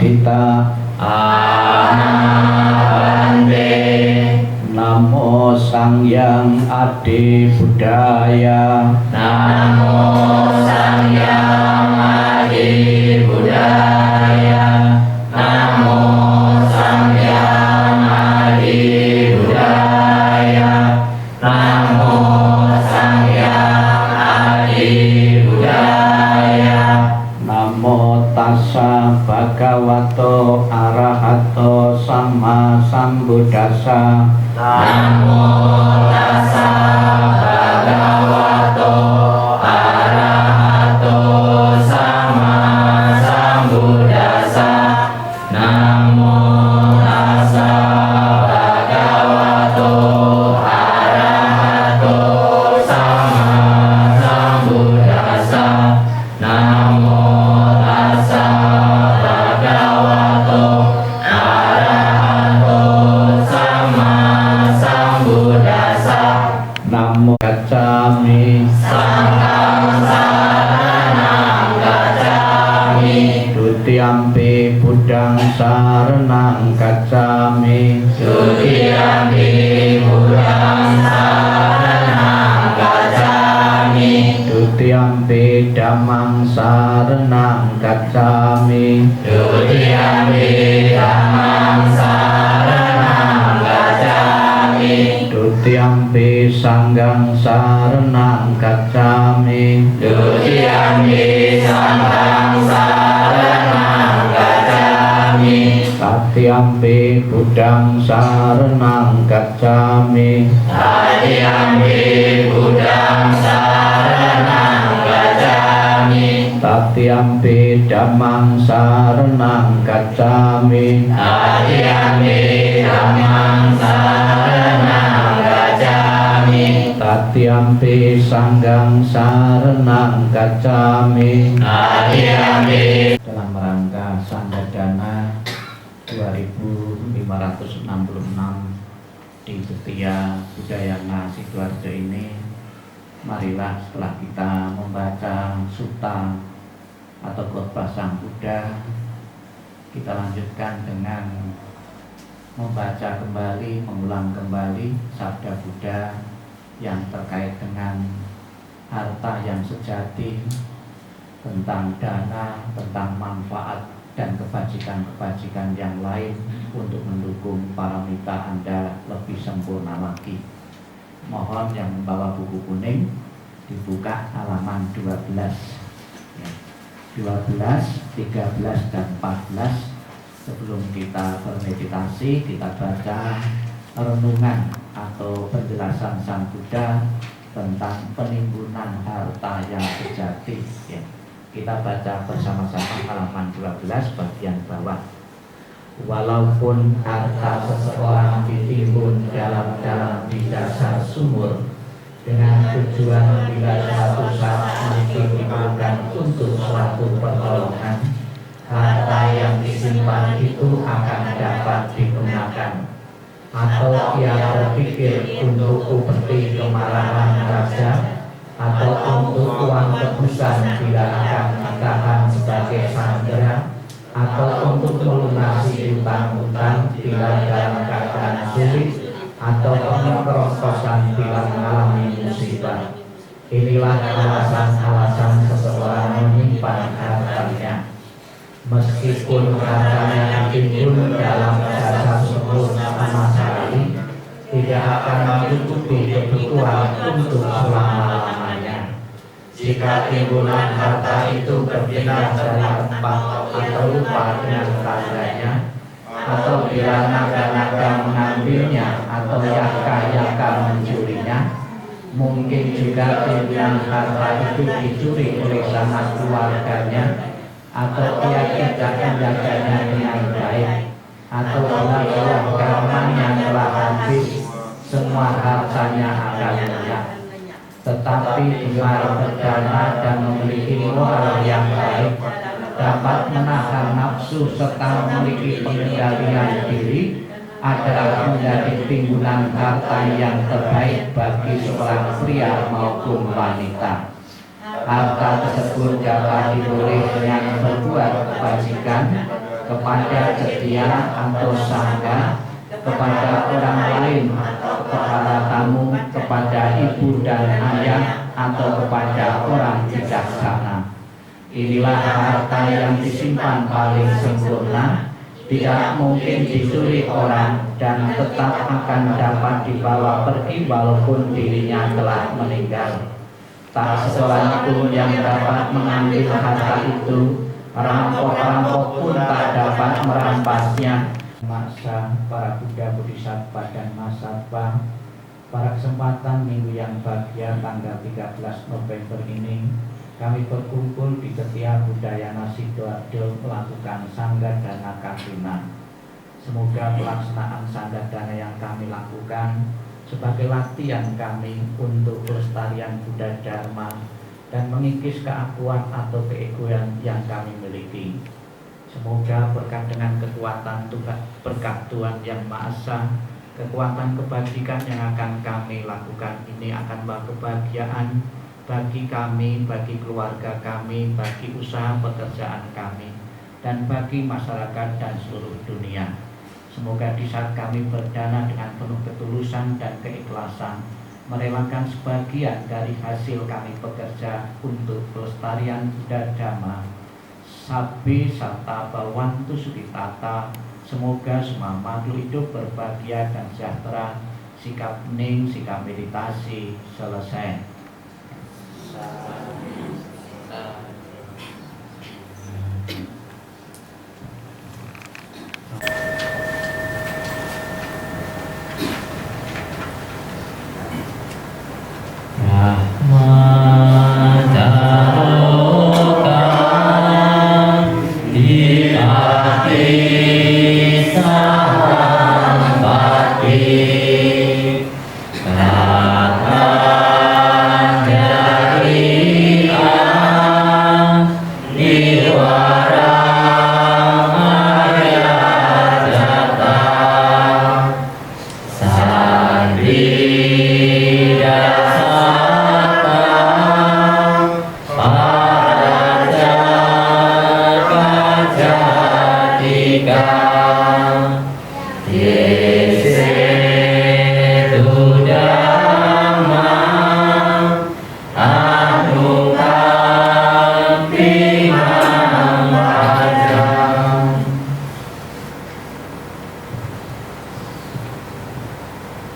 Padita Anabante. Namo Sangyang Adi Budaya. Namo Sangyang Adi Budaya. Namo Sangyang Adi Budaya. Namo Sangyang Adi Budaya. Namo Tassa Bhagavato Arahato Sama Sambuddhassa. Namo Tassa Bhagavato Arahato Sama Sambuddhassa. Namo Tassa Bhagavato Arahato Sama Sambuddhassa. Namo Tassa Bhagavato Arahato Sama Sambuddhassa. Namo Gacchami Sanghang Saranang Gacchami. Dutiyampi Buddhang Saranang Gacchami. Dutiyampi Buddhang Saranang Gacchami. Dutiyampi Dhammang Saranang Gacchami. Dutiyampi Dhammang Saranang Gacchami. Dutiyampi Sanghang Saranang Gacchami. Dutiyampi Sanghang Saranang Gacchami. Tatiyampi Buddhang Saranang Gacchami. Tatiyampi Buddhang Saranang Gacchami. Tatiyampi Dhammang Saranang Gacchami. Tatiyampi Dhammang Saranang Gacchami. Tatiyampi Sanghang Saranang Gacchami. Tatiyampi. Dalam rangka Sandadana 2566 di Setia Budayana Sidoarjo ini, marilah setelah kita membaca sutta atau khotbah Sang Buddha, kita lanjutkan dengan membaca kembali, mengulang kembali sabda Buddha yang terkait dengan harta yang sejati, tentang dana, tentang manfaat dan kebajikan-kebajikan yang lain untuk mendukung paramita Anda lebih sempurna lagi. Mohon yang membawa buku kuning dibuka halaman 12 ya. 12, 13 dan 14. Sebelum kita bermeditasi, kita baca renungan atau penjelasan Sang Buddha tentang penimbunan harta yang sejati ya. Kita baca bersama-sama halaman 12 bagian bawah. Walaupun harta seseorang ditimbun dalam-dalam di dasar sumur dengan tujuan bila suatu saat nanti diperlukan untuk suatu pertolongan, harta yang disimpan itu akan dapat digunakan. Atau ia berpikir untuk upeti kemarahan raja, atau untuk uang tebusan bila akan ditahan sebagai sandera, atau untuk melunasi utang-utang bila dalam keadaan sulit, atau pengerongkosan bila mengalami musibah. Inilah alasan-alasan seseorang menyimpan hartanya. Meskipun hartanya ditimbun dalam dasar sumur sama sekali, tidak akan mencukupi kebutuhan untuk selama-lamanya. Jika timbunan harta itu berpindah dari tempat atau lupa dengan tandanya, atau bila naga-naga mengambilnya atau yaka-yaka mencurinya, mungkin juga timbunan harta itu dicuri oleh sanak keluarganya, atau ia tidak menjaganya dengan baik, atau bila keluarganya telah habis, semua hartanya akan lenyap. Tetapi bila berdana dan memiliki moral yang baik, dapat menahan nafsu serta memiliki pengendalian diri, adalah menjadi timbunan harta yang terbaik bagi seorang pria maupun wanita. Harta tersebut dapat diperoleh dengan berbuat kebajikan, kepada setia atau sangga, kepada orang lain, kepada tamu, kepada ibu dan ayah, atau kepada orang bijaksana. Inilah harta yang disimpan paling sempurna, tidak mungkin dicuri orang, dan tetap akan dapat dibawa pergi walaupun dirinya telah meninggal. Tak seorang pun yang dapat mengambil harta itu, rampok-rampok pun tak dapat merampasnya. Maksa para Buddha Bodhisattva dan Mahasatwa, pada kesempatan minggu yang bahagia tanggal 13 November ini, kami berkumpul di Setia Budayana Sidoarjo melakukan Sangga Dana Katina. Semoga pelaksanaan Sangga Dana yang kami lakukan sebagai latihan kami untuk pelestarian Buddha Dharma dan mengikis keakuan atau keegoan yang kami miliki. Semoga berkat dengan kekuatan berkat Tuhan Yang Maha Esa, kekuatan kebajikan yang akan kami lakukan ini akan membawa kebahagiaan bagi kami, bagi keluarga kami, bagi usaha pekerjaan kami, dan bagi masyarakat dan seluruh dunia. Semoga di saat kami berdana dengan penuh ketulusan dan keikhlasan, merelakan sebagian dari hasil kami bekerja untuk pelestarian Buddha Dhamma, Sabbi Satta Bhavantu Sukhitata. Semoga semua makhluk hidup berbahagia dan sejahtera. Sikap hening, sikap meditasi selesai.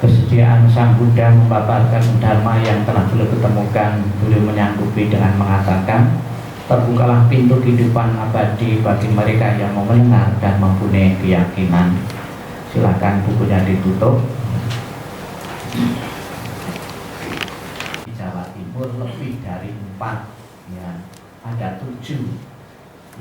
Kesediaan Sang Buddha memaparkan Dharma yang telah beliau ketemukan, beliau menyanggupi dengan mengatakan, terbukalah pintu kehidupan abadi bagi mereka yang mau mendengar dan mempunyai keyakinan. Silakan bukunya ditutup. Di Jawa Timur lebih dari 4, ya, ada 7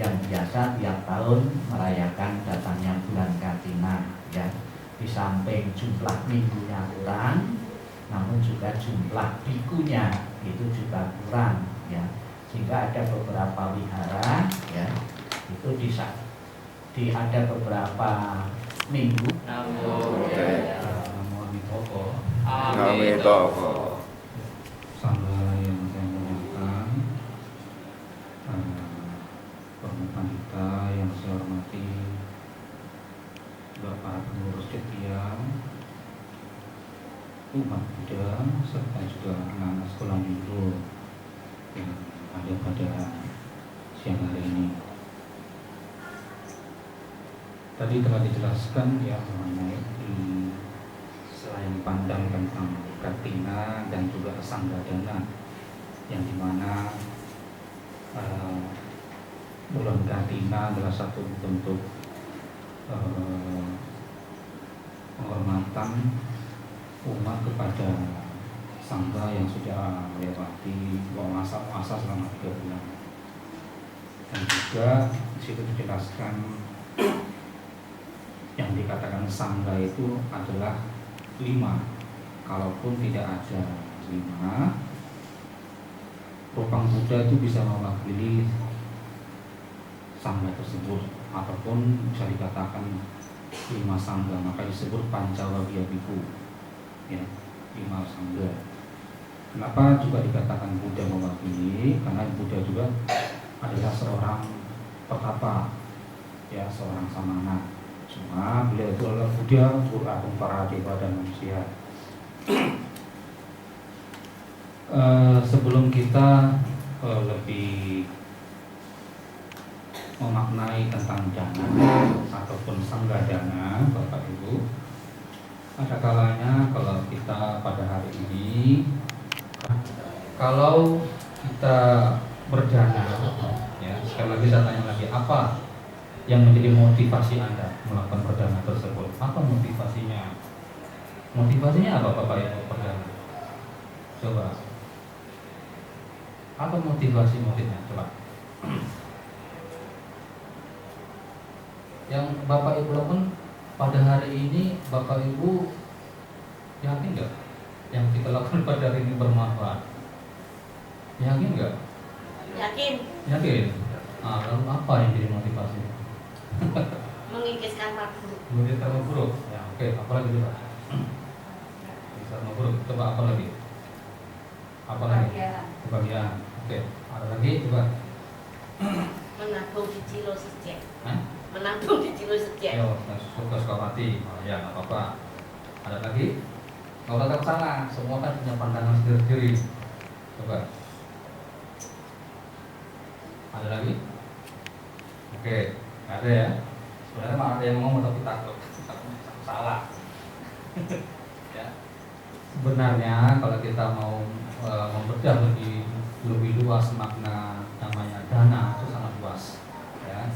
yang biasa tiap tahun merayakan datangnya bulan Katina, ya. Di samping jumlah minggunya kurang, namun juga jumlah bikunya itu juga kurang, ya. Sehingga ada beberapa wihara, ya, itu ada beberapa minggu. Namo Buddhaya. Amin. Sangga yang saya muliakan, para pandita yang saya hormati, para pengurus setia, umat Buddha, serta juga anak-anak sekolah minggu yang ada pada siang hari ini. Tadi telah dijelaskan ya mengenai selain pandang tentang Katina dan juga Sangga Dana, yang dimana bulan Katina adalah satu bentuk penghormatan umat kepada Sangga yang sudah melewati masa selama 3 bulan. Dan juga di situ dijelaskan yang dikatakan Sangga itu adalah 5. Kalaupun tidak ada 5, Rupang Buddha itu bisa mewakili Sangga tersebut, ataupun bisa dikatakan 5 Sangga, maka disebut Pancawagya Bhikkhu, ya, 5 Sangga. Kenapa juga dikatakan Buddha mewakili? Karena Buddha juga adalah seorang petapa ya seorang samana. Cuma beliau itu adalah Buddha, guru agung para dewa dan manusia. Sebelum kita lebih memaknai tentang dana ataupun sanggadana, Bapak Ibu, ada kalanya kalau kita pada hari ini, kalau kita berdana, ya sekali lagi saya tanya lagi, apa yang menjadi motivasi Anda melakukan berdana tersebut? Apa motivasinya? Motivasinya apa Bapak Ibu berdana? Coba. Apa motivasinya? Coba. Yang Bapak Ibu lakukan pada hari ini, Bapak Ibu yakin nggak yang kita lakukan pada hari ini bermanfaat? Yakin nggak? Yakin. Nah, lalu apa yang jadi motivasi? Mengikis karma buruk. Mengikis karma buruk. Ya, oke. Apa lagi Pak? Mengikis karma buruk. Coba apa lagi? Apa lagi? Kebahagiaan. Oke. Ada lagi? Coba. Menabung di Cilo Sejek. Hah? Menabung di Cilo Sejek. Yo, Sukawati. Oh, ya, nggak apa-apa. Ada lagi? Nggak usah ke sana. Semua kan punya pandangan sendiri-sendiri. Coba. Ada lagi? Oke, nggak ada ya. Sebenarnya mah ada yang ngomong tapi takut salah. Ya. Sebenarnya kalau kita mau membedah lebih luas makna namanya dana itu sangat luas. Ya.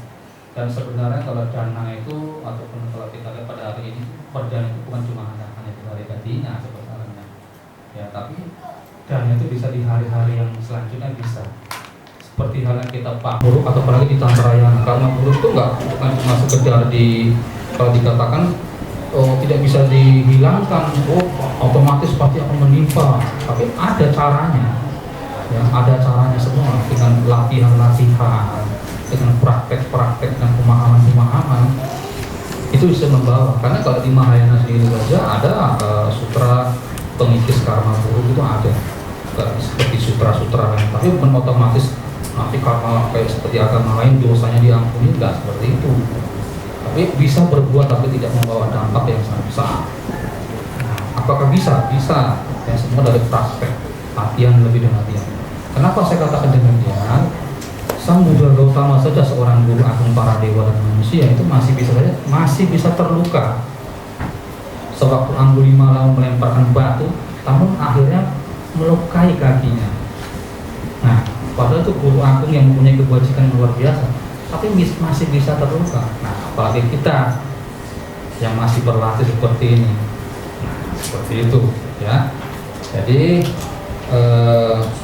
Dan sebenarnya kalau dana itu ataupun kalau kita lihat pada hari ini, perdana itu bukan cuma hanya di hari gajinya sebenarnya. Ya, tapi dana itu bisa di hari-hari yang selanjutnya bisa. Seperti halnya kita Pak buruk atau apalagi di Tantrayana, karena buruk itu bukan cuma sekedar kalau dikatakan tidak bisa dihilangkan, otomatis pasti akan menimpa, tapi ada caranya, ya ada caranya semua dengan latihan-latihan, dengan praktek-praktek dan pemahaman-pemahaman itu bisa membawa. Karena kalau di Mahayana sendiri saja ada sutra pengikis karma buruk itu ada, seperti sutra-sutra lain, tapi bukan otomatis nanti karena kayak seperti agama lain dosanya diampuni, enggak seperti itu. Tapi bisa berbuat tapi tidak membawa dampak yang sangat besar. Nah, apakah bisa? Bisa. Ya semua dari praktek, latihan lebih dan latihan. Kenapa saya katakan demikian? Sang Buddha Gautama saja seorang guru agung para dewa dan manusia itu masih bisa terluka. Sewaktu Angulimala melemparkan batu, namun akhirnya melukai kakinya. Nah, padahal itu guru agung yang mempunyai kebajikan luar biasa, tapi masih bisa terluka. Nah, apalagi kita yang masih berlatih seperti ini. Nah, seperti itu, ya. Jadi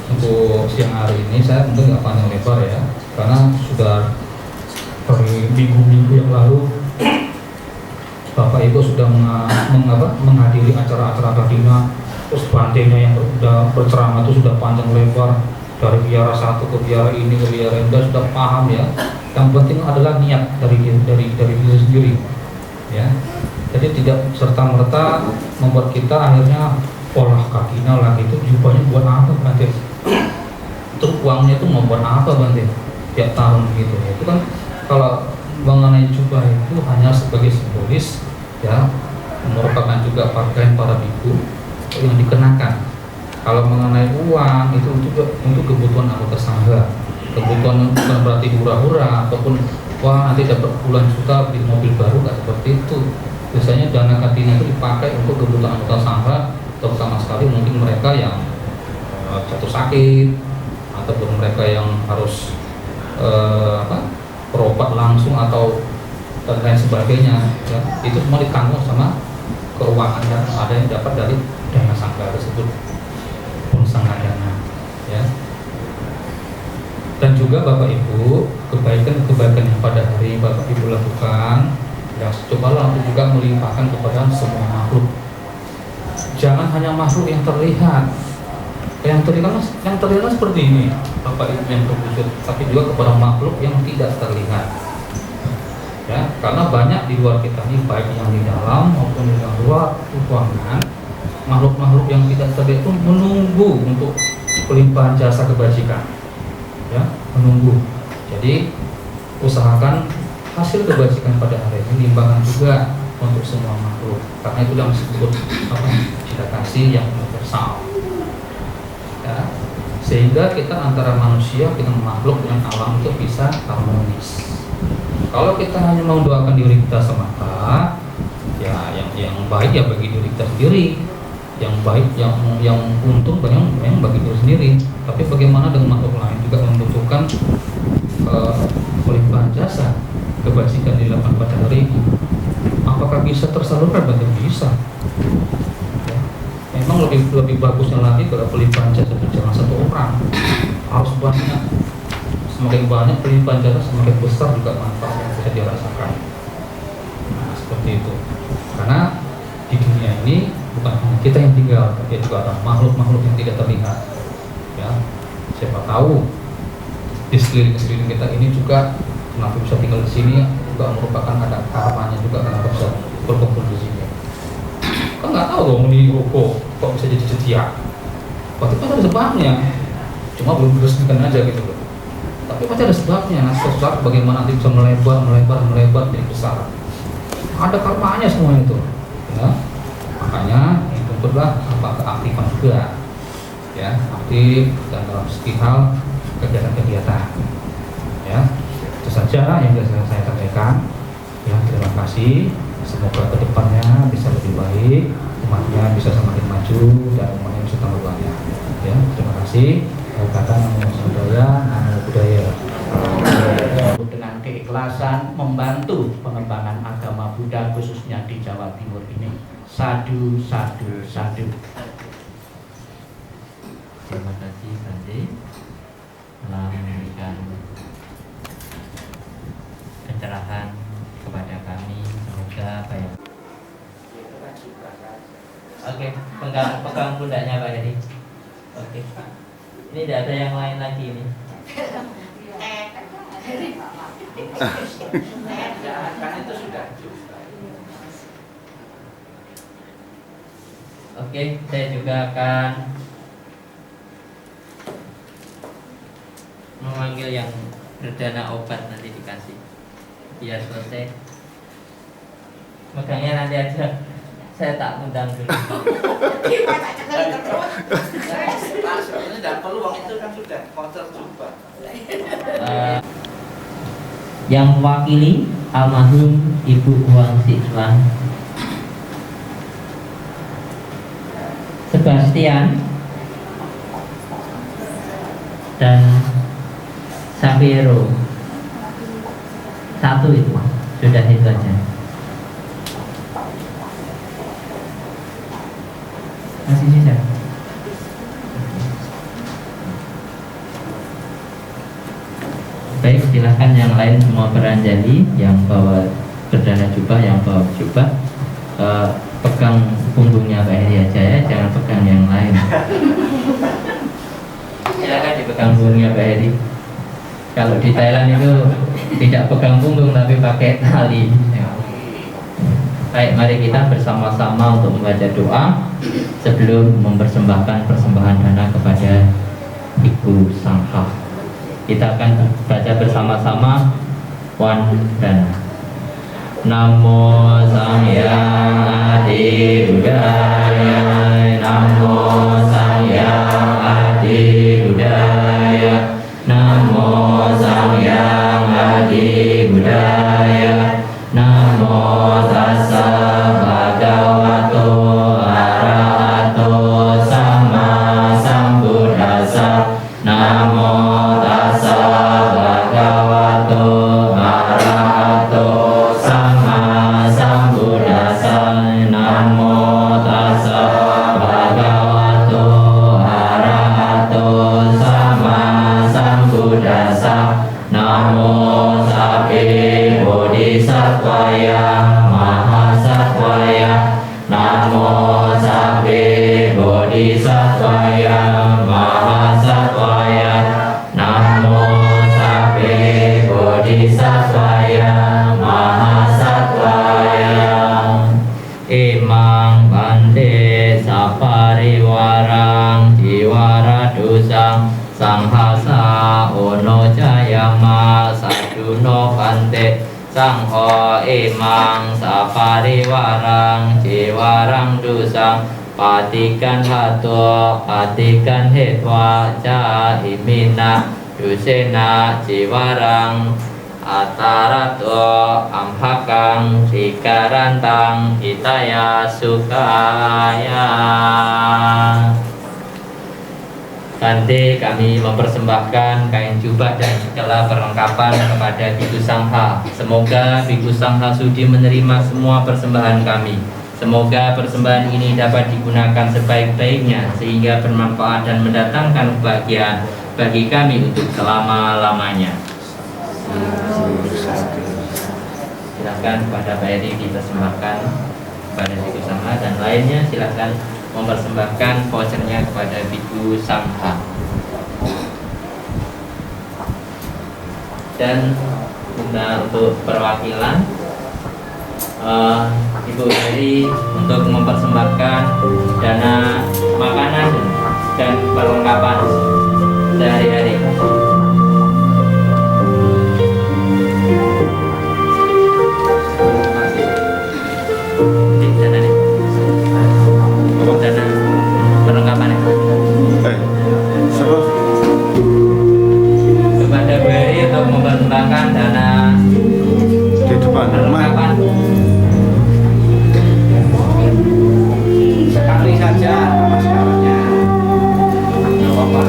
untuk siang hari ini saya mungkin nggak panjang lebar ya, karena sudah dari minggu-minggu yang lalu Bapak Ibu sudah menghadiri acara-acara Kadina, terus bantainya yang sudah berceramah itu sudah panjang lebar. Dari biara satu ke biara ini ke biara yang sudah paham ya. Yang penting adalah niat dari diri sendiri, ya. Jadi tidak serta merta membuat kita akhirnya olah kakinya lah itu jubahnya buat apa Bante? Terus uangnya itu mau buat apa Bante? Tiap tahun gitu ya. Itu kan kalau mengenai jubah itu hanya sebagai simbolis, ya, merupakan juga pakaian para biku yang dikenakan. Kalau mengenai uang itu untuk kebutuhan anggota sangga, kebutuhan bukan berarti hura-hura ataupun wah nanti dapat puluhan juta beli mobil baru, nggak seperti itu. Biasanya dana kadina itu dipakai untuk kebutuhan anggota sangga, terutama sekali mungkin mereka yang jatuh sakit ataupun mereka yang harus berobat langsung atau dan lain sebagainya. Ya, itu semua ditanggung sama keuangan yang ada yang dapat dari dana sangga tersebut. Sanggadana, ya. Dan juga Bapak Ibu, kebaikan yang pada hari Bapak Ibu lakukan, ya cobalah untuk juga melimpahkan kepada semua makhluk. Jangan hanya makhluk yang terlihat. Yang terlihat seperti ini, Bapak Ibu yang berwujud, tapi juga kepada makhluk yang tidak terlihat. Ya, karena banyak di luar kita ini, baik yang di dalam maupun di luar ruangan, makhluk-makhluk yang tidak terlihat itu menunggu untuk pelimpahan jasa kebajikan, ya, menunggu. Jadi usahakan hasil kebajikan pada hari ini limpahan juga untuk semua makhluk. Karena itu yang disebut cinta kasih yang universal. Ya. Sehingga kita antara manusia dengan makhluk dengan alam itu bisa harmonis. Kalau kita hanya mau doakan diri kita semata, ya yang baik ya bagi diri kita sendiri, yang baik yang untung yang bagi diri sendiri. Tapi bagaimana dengan makhluk lain juga membutuhkan pelimpahan jasa kebajikan dilakukan pada hari ini. Apakah bisa tersalurkan? Betul bisa. Ya. Memang lebih bagusnya lagi kalau pelimpahan jasa itu jangan satu orang, harus banyak. Semakin banyak pelimpahan jasa, semakin besar juga manfaat yang bisa dirasakan. Nah, seperti itu. Karena di dunia ini bukan hanya kita yang tinggal, tapi juga ada makhluk-makhluk yang tidak terlihat. Ya, siapa tahu di sekeliling kita ini juga kenapa bisa tinggal di sini juga merupakan ada karmanya juga kenapa bisa berkumpul di sini. Kan nggak tahu dong di ruko kok bisa jadi setia. Pasti ada sebabnya. Cuma belum diresmikan aja gitu loh. Tapi pasti ada sebabnya. Nah, suatu saat bagaimana nanti bisa melebar jadi besar. Ada karmanya semua itu. Ya. Makanya dituntutlah keaktifan juga. Ya, aktif dan dalam segi hal kegiatan-kegiatan. Ya, itu saja yang bisa saya sampaikan. Ya, terima kasih. Semoga kedepannya bisa lebih baik, umatnya bisa semakin maju dan umatnya bisa tambah banyak. Ya, terima kasih. Kata Namo Buddhaya, Namo Buddhaya. Dengan keikhlasan membantu pengembangan agama Buddha khususnya di Jawa Timur ini. Sadu, sadu, sadu. Terima kasih Bante telah memberikan pencerahan kepada kami. Semoga apa ya? Oke, pegang pundaknya Pak Heri. Oke. Ini tidak ada yang lain lagi ini. Kan itu sudah. Oke, saya juga akan memanggil yang berdana obat nanti dikasih biar selesai. Megangnya nanti aja. Saya tak undang dulu. Ini dan peluang itu kan sudah kotor juga. Yang mewakili almarhum Ibu Huang Siswan Sebastian dan Savero. Satu itu sudah itu aja. Masih sisa. Baik, silahkan yang lain semua beranjali. Yang bawa berdana jubah, yang bawa jubah pegang punggungnya Pak Heri aja ya, jangan pegang yang lain. Silakan dipegang punggungnya Pak Heri. Kalau di Thailand itu tidak pegang punggung tapi pakai tali. Baik, mari kita bersama-sama untuk membaca doa sebelum mempersembahkan persembahan dana kepada Ibu Sangha. Kita akan baca bersama-sama Wandana. Namo Sangyang Adi Buddhaya, Namo Sangyang Adi Buddhaya, Namo Sangyang Adi Buddhaya, Namo Tassa Bhagavato Arahato Sama Sambuddhassa, Namo Tassa Bhagavato Arahato Sama Sambuddhassa, Namo Tassa Bhagavato Arahato Sama Sambuddhassa, Namo Sakke Bodhisattvaya Mahasattvaya, Namo Sakke Bodhisattvaya Mahasattvaya, Namo Sakke Bodhisattvaya Mahasattvaya. Imang Bante Sapariwarang Jiwaradusang Sanghasa Ono Jayama Saduno Bante Sangho emang sapariwarang jiwarang dusang patikan hatu patikan hetwa ca imina dusena jiwarang atarato amhakang dikarantang hitaya sukaya. Nanti kami mempersembahkan kain jubah dan segala perlengkapan kepada Biku Sangha. Semoga Biku Sangha sudi menerima semua persembahan kami. Semoga persembahan ini dapat digunakan sebaik-baiknya sehingga bermanfaat dan mendatangkan kebahagiaan bagi kami untuk selama-lamanya. Silakan kepada Pak Eri dipersembahkan kepada Biku Sangha, dan lainnya silakan mempersembahkan vouchernya kepada Biku Sangha. Dan untuk perwakilan Ibu Eri untuk mempersembahkan dana makanan dan perlengkapan sehari-hari. Dana perlengkapannya kepada Bu Eri untuk mempersembahkan dana di depan perlengkapan. Sekali saja masyarakatnya. Tidak apa-apa.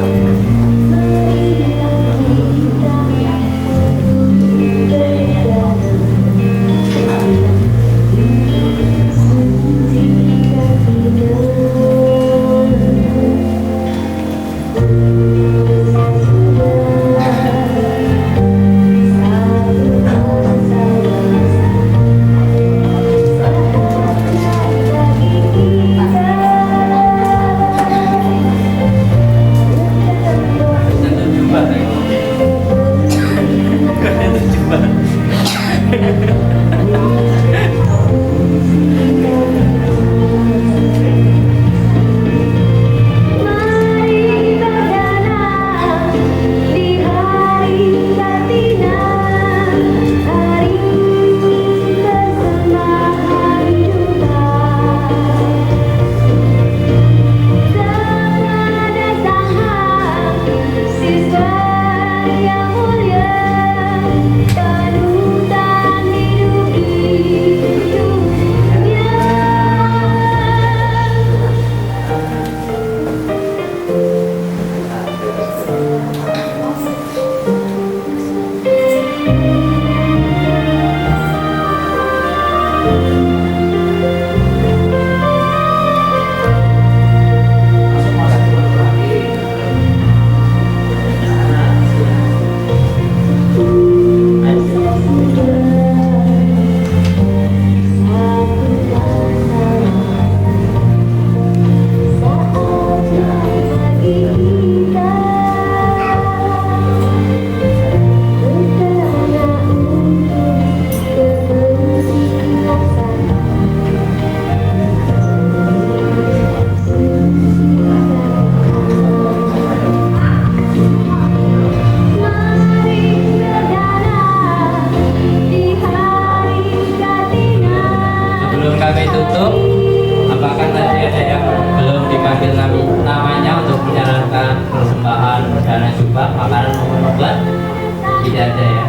Tidak ada ya.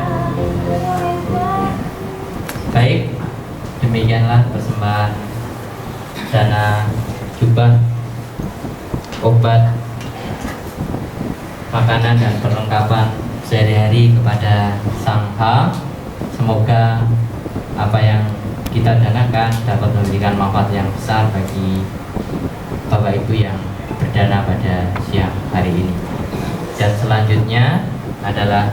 Baik, demikianlah persembahan dana jubah, obat, makanan dan perlengkapan sehari-hari kepada Sangha. Semoga apa yang kita danakan dapat memberikan manfaat yang besar bagi Bapak Ibu yang berdana pada siang hari ini. Dan selanjutnya adalah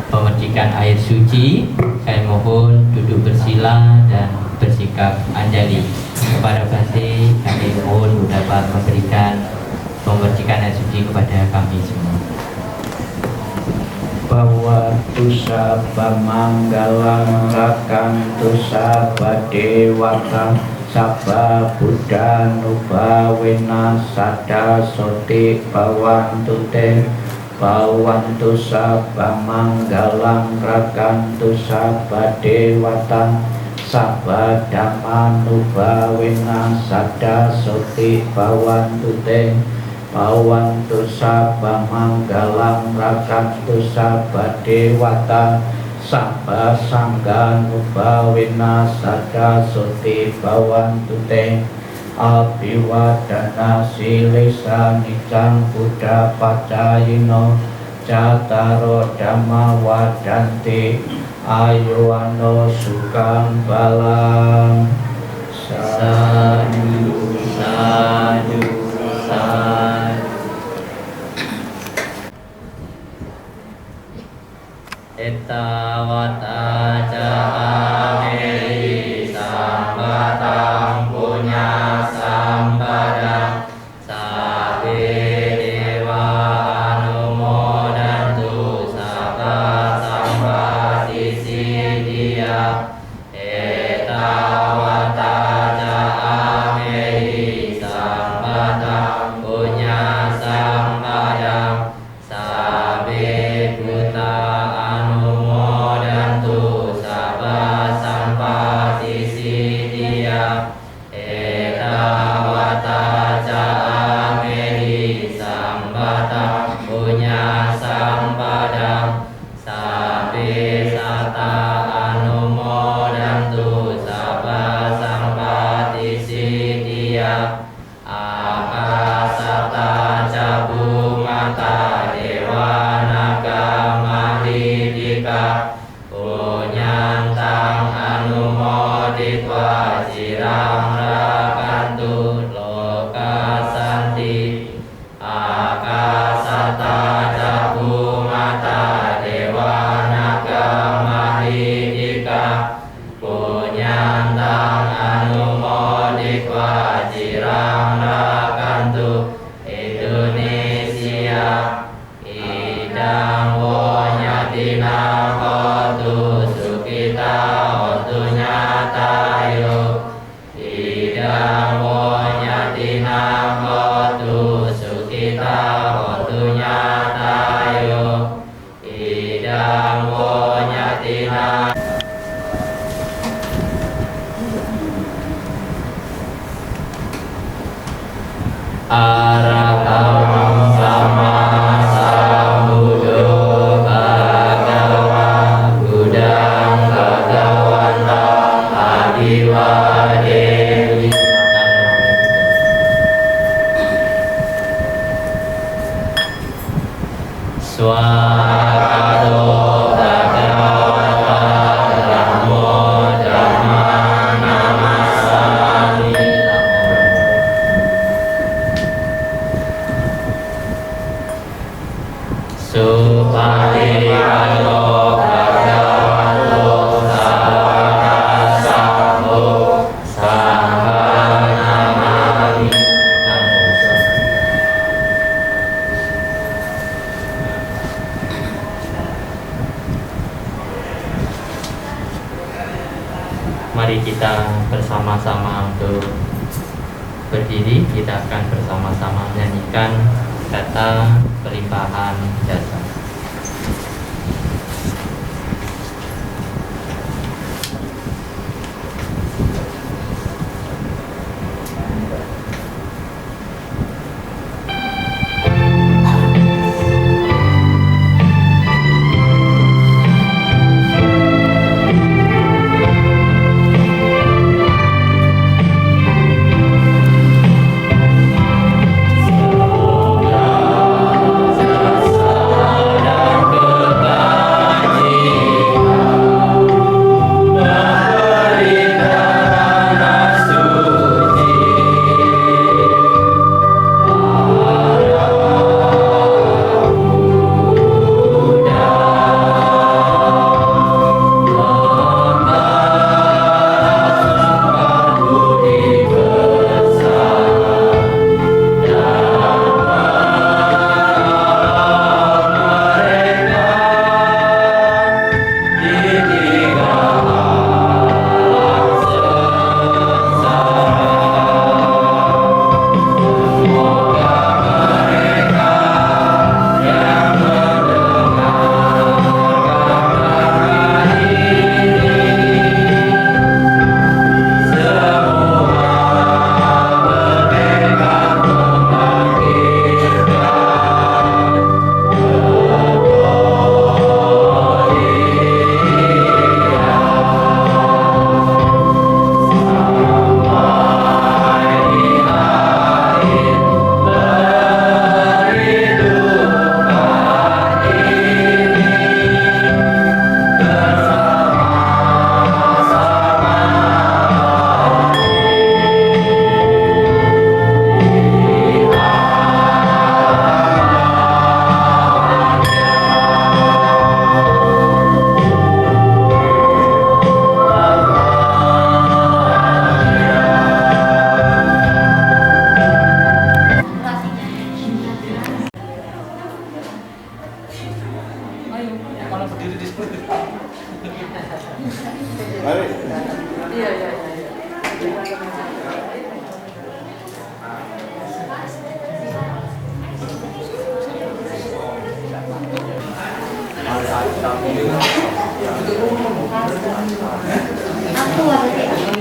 pemercikan air suci. Saya mohon duduk bersila dan bersikap anjali. Kepada Bante, kami mohon dapat memberikan pemercikan air suci kepada kami semua. Bahwa tusa pamanggalang rakantu sabda dewata sabda buddha nubawena sada soti bawantute Bawantu sabda manggalang rakantu sabda dewata sabda manubawena sada soti bawantu te. Bawantu sabda manggalang rakantu sabda dewata sabda sangganubawena sada soti bawantu te. Abhiwadana silesa nicang buddha pacayino Jataro dhamma wadanti ayuano sukang balang. Sadu, sadu, sadu. Etawata cahamei sambatang punya sampada sabe dewa anumodantu sabda sambati siddhya. Etawata cahamei sambatang punya sampada sabe buta anumodantu sabda sampati siddhya. Etawata caameri sambata punya sampada sabe sata anumodantu sabda sampati siddhya. Akasata cabu mata dewa naga maridika punyantang anumoditwa cirang rakantu lokasanti. Akasata cabu mata dewa naga maridika punyantang anumoditwa cirang rakantu. Indonesia idang wonyatina hotu sukita hotu nyatayo. Idang wonyatina hotu sukita hotu nyatayo. Idang wonyatina. Arahatam sama sambuddho bhagava buddhang bhagawantang adiwademi. Swakato bhagavata dhammo dhamma namasami. Supalipato bhagavato sawaka sambho sangha namami. Mari kita bersama-sama untuk berdiri. Kita akan bersama-sama menyanyikan kata pelimpahan jasa. Jasa berdiri di sini. Mari. Aku nggak ngerti.